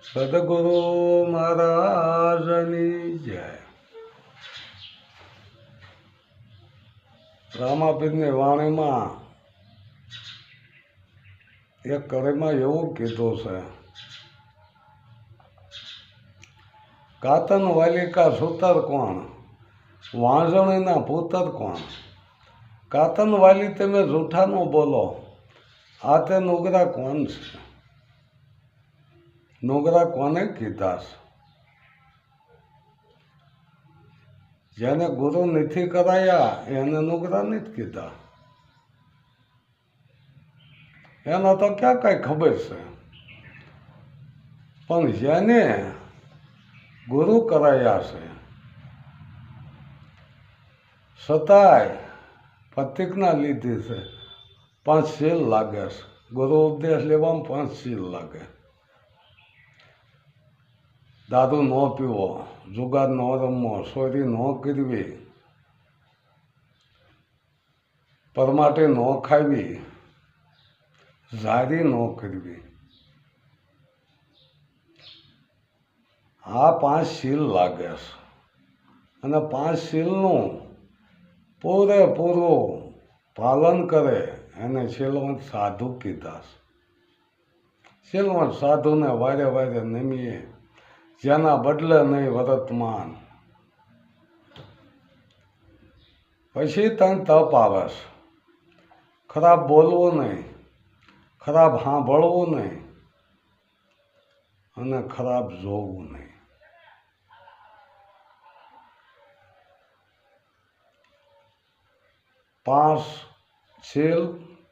સદગુરુ મહારાજની જય. રામાપીરની વાણીમાં એક કડીમાં એવું કીધું છે, કાતન વાલિકા સૂતર કોણ, વાંઝણીના પુતર કોણ. કાતન વાલી તમે જૂઠા ન બોલો, આ તે નુગરા કોણ છે? નુગરા કોને કીધા છે? જેને ગુરુ નથી કરાયા એને નુગરા નથી કીધા. એનો તો ક્યાં કઈ ખબર છે, પણ જેને ગુરુ કરાયા છે છતાંય પ્રતિજ્ઞા લીધી છે, 5 શીલ લાગે છે. ગુરુ ઉપદેશ લેવામાં 5 શીલ લાગે. દારૂ ન પીવો, જુગાર ન રમવો, ચોરી ન કરવી, પરમાટે ન ખાવી, ઝારી ન કરવી. આ 5 શીલ લાગે છે. અને 5 શીલનું પૂરેપૂરું પાલન કરે એને શીલવંત સાધુ કીધા છે. શીલવંત સાધુને વારે વારે નમીએ, જેના બદલે નહીં વર્તમાન. પછી તને તપ આવે છે. ખરાબ બોલવું નહીં, ખરાબ સાંભળવું નહીં અને ખરાબ જોવું નહીં. 5 શીલ,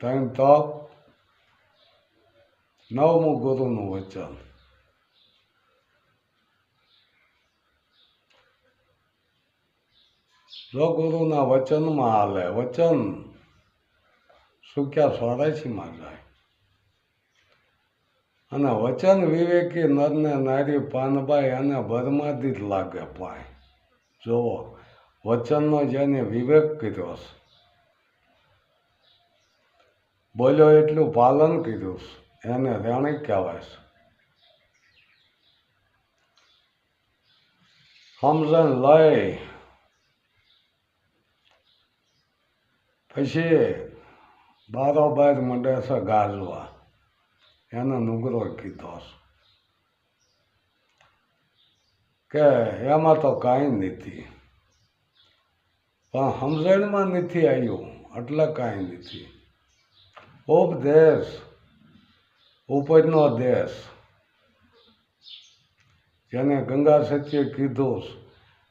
3 તપ, 9મું ગુરુનું વચન. જો ગુરુના વચનમાં હાલે, વચન સુક્યા 84માં જાય. અને વચન વિવેકી નરને નારી પાનબાઈ અને બરમાદી જ લાગે પાય. જોવો, વચનનો જેને વિવેક કર્યો છે, બોલ્યો એટલું પાલન કર્યું છે, એને રેણી કહેવાય છે. સમજણ લઈ પછી બારોબાર મંડે છે ગાજવા, એને નુગરો કીધો છે કે એમાં તો કાંઈ નથી, પણ સમજણમાં નથી આવ્યું એટલે કાંઈ નથી. ઉપદેશ ઉપરનો દેશ, જેને ગંગા સત્યે કીધું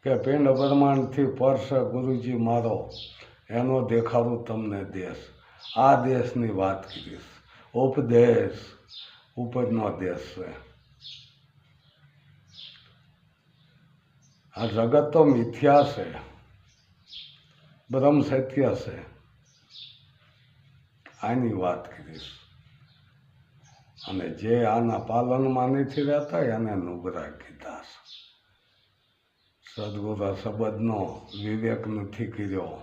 કે પિંડ બ્રહ્માંડથી પરસે ગુરુજી મારો, એનો દેખાડું તમને દેશ. આ દેશની વાત કરીશ. ઉપદેશ ઉપરનો દેશ છે. આ જગત તો મિથ્યા છે, બ્રહ્મ સત્ય છે. આની વાત કરીશ. અને જે આના પાલનમાં નથી રહેતા એને નુગરા કીધા છે. સદગુરુ શબ્દનો વિવેક નથી કર્યો.